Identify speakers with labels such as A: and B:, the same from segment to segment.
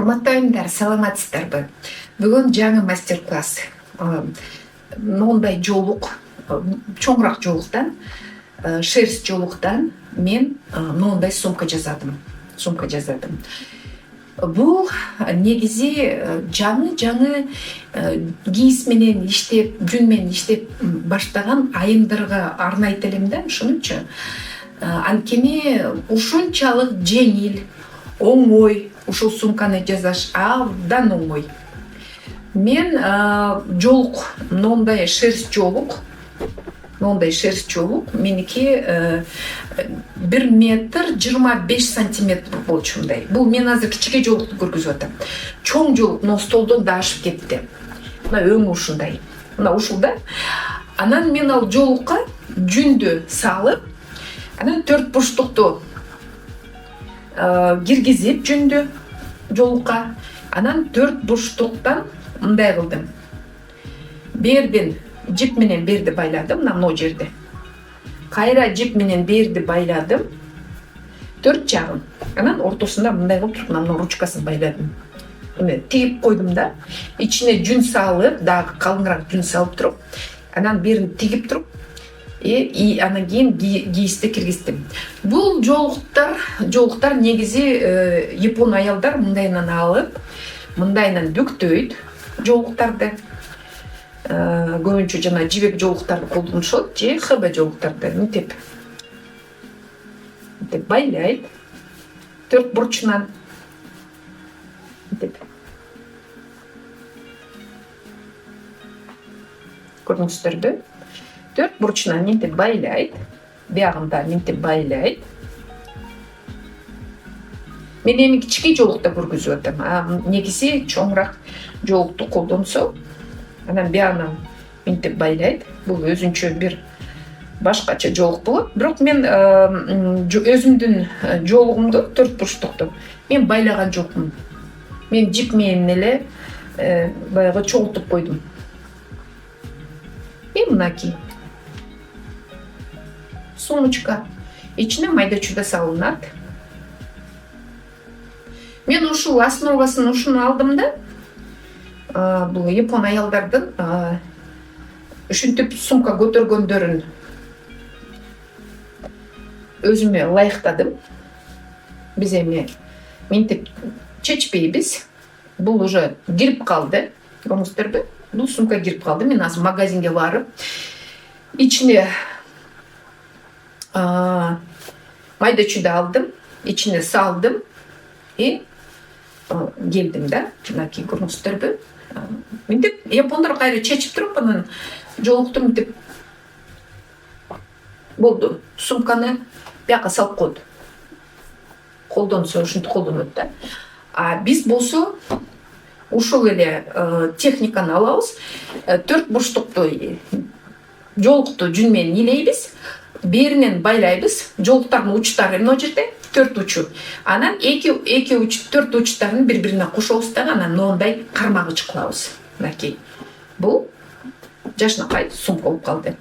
A: Урматтуу айымдар, саламатсыздарбы? Бүгүн жаңы мастер-класс. Мындай жолук, чоңураак жолуктан, шерсть жолуктан мен мындай сумка жасадым. Бул негизи жаңы кийиз менен иштеп, жүн менен иштеп баштаган айымдарга арнайт элем да, ошонучу. Анткени ушунчалык жеңил, оңой ушул сумканы жасаш абдан оңой. Мен жолук, мындай шерсть жолук, меники 1 метр 25 сантиметр болчумдай. Бул мен азыр кичике жолукту көргөзүп атам. Чоң жолук мына столдон да ашып кетти. Мына өңү ушундай. Мына ушул да. Анан мен ал жолукка жүндү салып, анан 4 бурчтукту киргизип жүндү жолукка. Анан 4 бурчтуктан мындай кылдым. Бердин жип менен берди байладым, мына жерде. Кайра жип менен берди байладым. 4 жагын. Анан ортосунда мындай кылып, мына ручкасын байладым. Эме тигип койдум да. Ичине жүн салып, дагы калыңыраак жүн салып туруп, анан берин тигип туруп, анан кийин кийизди киргиздим. Бул жолуктар негизи япон аялдар мындайынан алып, мындайынан бүктөйт жолуктарды. Көбүнчө жана жибек жолуктарды колдонушат, же ХБ жолуктарды мынтип байлайт 4 бурчунан. Көрдүңүздөрбү? 4 бурчунан мынтип байлайт, биягында мынтип байлайт. Мен эми кичике жолукта көргөзүп атам. Негизи чоңураак жолукту колдонсо, анан биягынан мынтип байлайт. Бул өзүнчө бир башкача жолук болот. Бирок мен өзүмдүн жолугумду 4 бурчтукту мен байлаган жокмун. Мен жип менен эле баягы чогултуп койдум. Мынакей сумочка. Ичине майда чүйдө салынат. Мен ушул основасын ушуну алдым да. Бул япон аялдардын ушинтип сумка көтөргөндөрүн өзүмө ылайыктадым. Биз эми мынтип чечпейбиз. Бул уже кирип калды. Көрдүңүздөрбү? Бул сумка кирип калды. Мен азыр магазинге барып, ичине майда чүйдө алдым, ичине салдым и келдим да. Мынакей көрдүңүздөрбү? Мынтип япондар кайра чечип туруп, анан жолукту мынтип болду. Сумканы бияка салып койду. Колдонсо ушинтип колдонот да. Биз болсо ушул эле техниканы алабыз. 4 бурчтукту жолукту жүн менен илейбиз, беринен байлайбыз. Жолуктардын учтары мына жерде 4 учу. Анан 4 учтарын бири-бирине кошобуз да, анан мындай кармагыч кылабыз. Мынакей. Бул жашынакай сумка болуп калды.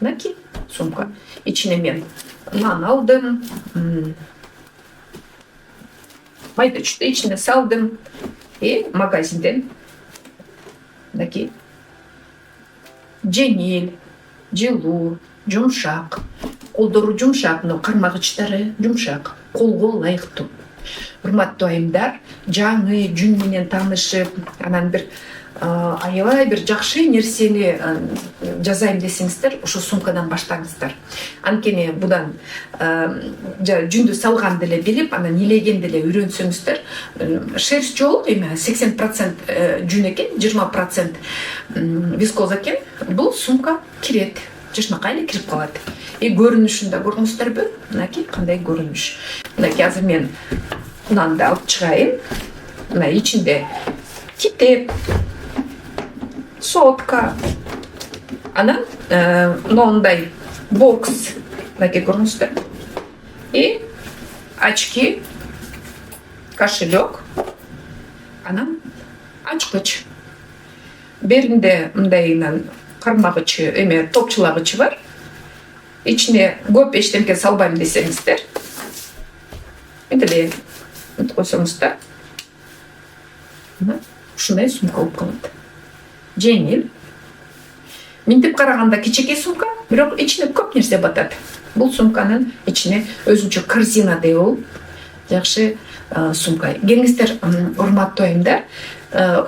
A: Мынакей сумка. Ичине мен нан алдым. Майда чүйдө ичине салдым. Магазинден мынакей жеңил, жылуу, жумшак, колдору жумшак, кармагычтары жумшак, колго ылайыктуу. Урматтуу айымдар, жаңы жүн менен таанышып, анан бир аябай бир жакшы нерсени жасайм десеңиздер, ошо сумкадан баштаңыздар. Анткени будан жүндү салганды эле билип, анан илегенди эле үйрөнсөңүздөр, шерсть жолук эми 80% жүн экен, 20% вискоза экен, бул сумка кирет. Жашынакай эле кирип калат. Көрүнүшүн да көрдүңүздөрбү? Мынакей кандай көрүнүш. Мынакей азыр мен нанды алып чыгайын. Мына ичинде китеп, сотка, анан мындай бокс, мынакей көрдүңүздөр. Очки, кошелек, анан ачкыч. Беринде мындайынан кармагычы, топчулагычы бар. Ичине көп эчтемке салбайм десеңиздер, мынтип койсоңуздар, ушундай сумка болуп калат. Жеңил. Мынтип караганда кичине сумка, бирок ичине көп нерсе батат. Бул сумканын ичине өзүнчө корзинадей болуп жакшы сумка. Келиңиздер, урматтуу айымдар,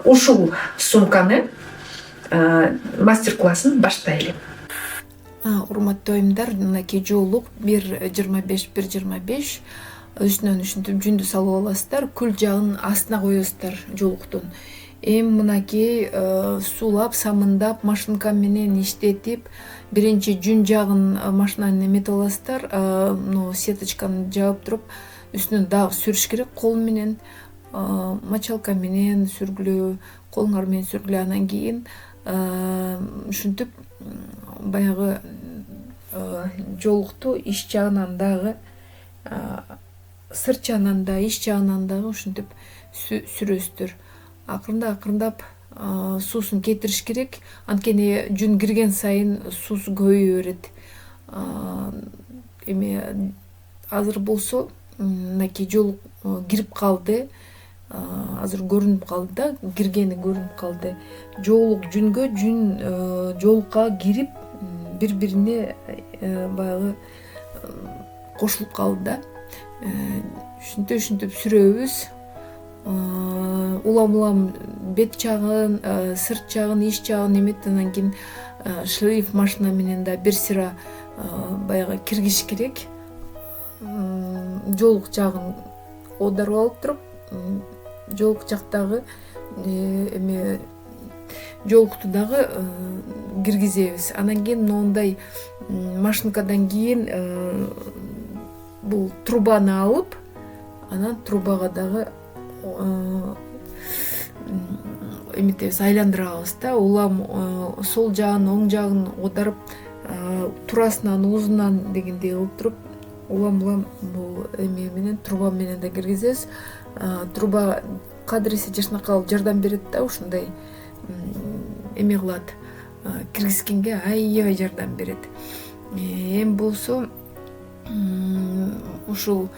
A: ушул сумканы мастер-классын баштайлы. Урматтуу айымдар, мынакей жоолук 1.25 үстүнөн ушинтип жүндү салып аласыздар, күл жагын астына коесуздар жоолуктун. Эми мынакей суулап, самындап, машинка менен иштетип, биринчи жүн жагын машинаны эметип аласыздар, сеточканы жаап туруп, үстүнөн дагы сүрүш керек кол менен, мочалка менен сүргүлөө, колуңар менен сүргүлөө. Анан кийин ушинтип баягы жоолукту ич жагынан дагы, сырт жагынан да, ич жагынан дагы ушинтип сүрөсүздөр. Акырындап суусун кетириш керек. Анткени жүн кирген сайын суусу көбөйө берет. Эми азыр болсо мынакей жоолук кирип калды. Азыр көрүнүп калды да, киргени көрүнүп калды. Жоолук жүнгө, жүн жоолукка кирип, бири-бирине баягы кошулуп калды да. Ушинтип сүрөбүз. Улам бет жагын, сырт жагын, ич жагын эметти. Анан кийин шлейф машина менен да бир сыра баягы киргизиш керек. Жоолук жагын оодарып алып туруп, жоолук жактагы эме жоолукту дагы киргизебиз. Анан кийин моундай машинкадан кийин бул трубаны алып, анан трубага дагы эметебиз, айландырабыз да. Улам сол жагын, оң жагын оодарып, турасынан, узунан дегендей кылып туруп, улам бул эме менен, труба менен да киргизебиз. Труба кадриси жакшынакай жардам берет да, ушундай эме кылат, киргизгенге аябай жардам берет. Эми болсо ушул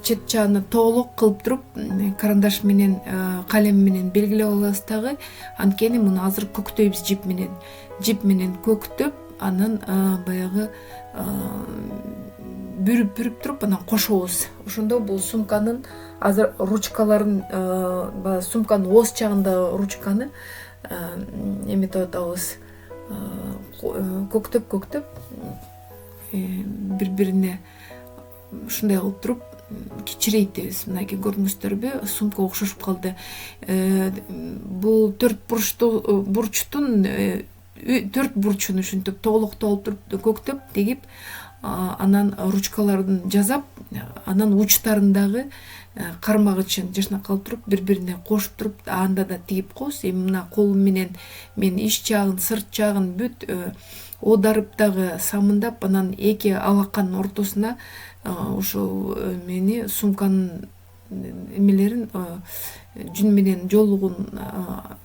A: чет жагын тоолок кылып туруп, карандаш менен, калем менен белгилеп алабыз дагы. Анткени муну азыр көктөйбүз жип менен көктөп, анан баягы бүрүп туруп, анан кошобуз. Ошондо бул сумканын азыр ручкаларын, сумканын ооз жагындагы ручканы эметип атабыз, көктөп бири-бирине ушундай кылып туруп кичирейтебиз. Мынакей көрдүңүздөрбү, сумка окшошуп калды. Бул 4 бурчтун 4 бурчун ушинтип тоолоктоп алып туруп көктөп тегип, анан ручкаларын жасап, анан учтарындагы кармагычын жакшынакай алып туруп, бири-бирине кошуп туруп, анда да тигип коебуз. Эми мына колум менен мен ич жагын, сырт жагын бүт оодарып дагы самындап, анан эки алаканын ортосуна ошол мени сумканын эмелерин, жүн менен жоолугун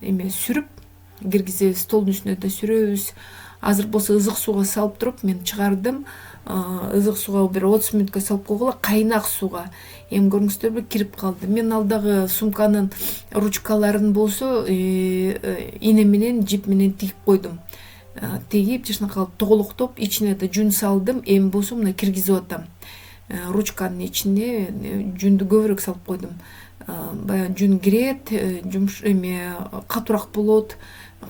A: эме сүрүп киргизебиз. Столдун үстүнө да сүрөбүз. Азыр болсо ызык сууга салып туруп мен чыгардым. Ызык сууга бир 30 мүнөткө салып койгула, кайнак сууга. Эми көрдүңүздөрбү, кирип калды. Мен алдагы сумканын ручкаларын болсо ийне менен, жип менен тигип койдум. Тегип жакшынакай тоолоктоп, ичине да жүн салдым. Эми болсо мына киргизип атам. Ручканын ичине жүндү көбүрөөк салып койдум. Баягы жүн кирет, эме катуураак болот,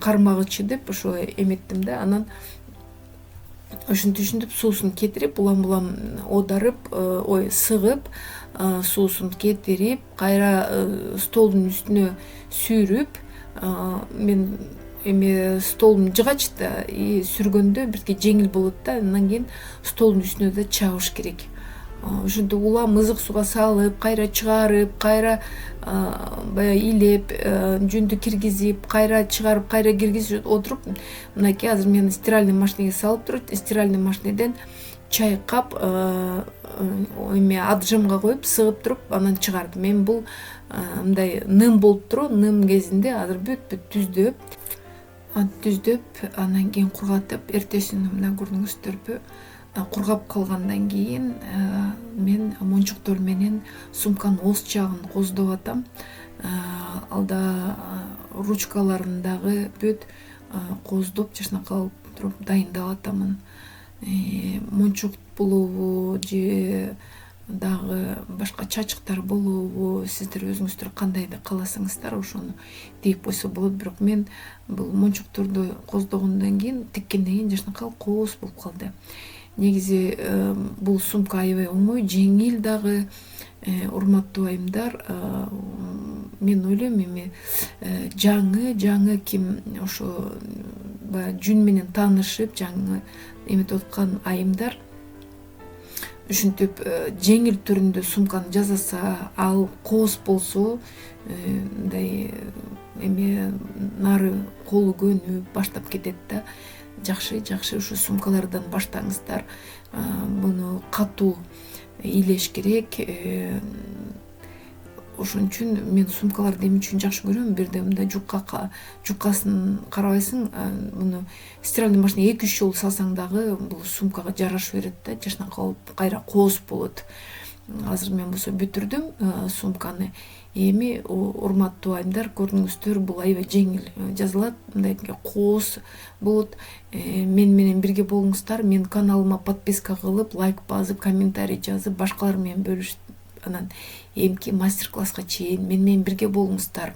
A: кармагычы деп ошо эметтим да. Анан ушинтип суусун кетирип, улам оодарып, сыгып, суусун кетирип, кайра столдун үстүнө сүйрүп, мен эме столдун жыгач да сүргөндө бирке жеңил болот да. Андан кийин столдун үстүнө да чабыш керек. Ошентип улам ызык сууга салып, кайра чыгарып, кайра баягы илеп, жүндү киргизип, кайра чыгарып, кайра киргизип отуруп, мынакей азыр мен стиральный машинеге салып туруп, стиральный машинеден чайкап, эме отжимга коюп, сыгып туруп, анан чыгардым. Эми бул мындай ным болуп туруу, ным кезинде азыр бүт түздөп, анан кийин кургатып, эртесин мына көрдүңүздөрбү, кургап калгандан кийин мен мончуктор менен сумканын ооз жагын коздоп атам.
B: алда ручкаларын дагы бүт кооздоп жашнакай туруп дайындап атамын. Мончок болобу же дагы башка чачыктар болобу, сиздер өзүңүздөр кандайды кааласаңыздар ошону тийип койсо болот. Бирок мен бул мончокторду кооздогондон кийин, тиккенден кийин жашнакай кооз болуп калды. Негизи бул сумка аябай оңой, жеңил дагы. Урматтуу айымдар, мен ойлойм эми жаңы ким ошо баягы жүн менен таанышып жаңы эметип аткан айымдар ушинтип жеңил түрүндө сумканы жасаса, ал кооз болсо мындай эми нары колу көнүп баштап кетет да. Жакшы ушу сумкалардан баштаңыздар. Муну катуу илеш керек. Ошон үчүн мен сумкаларды эмне үчүн жакшы көрөм? Бирде мындай жукасын карабайсың, муну стиральный машинеге 2-3 жолу салсаң дагы бул сумкага жараша берет да, жашнакай кайра кооз болот. Азыр мен болсо бүтүрдүм сумканы. Эми урматтуу айымдар, көрдүңүздөр, бул аябай жеңил жазылат, мындай кооз болот. Мен менен бирге болуңуздар, мен каналыма подписка кылып, лайк басып, комментарий жазып, башкалар менен бөлүшүп, анан эмки мастер-класска чейин мен менен бирге болуңуздар.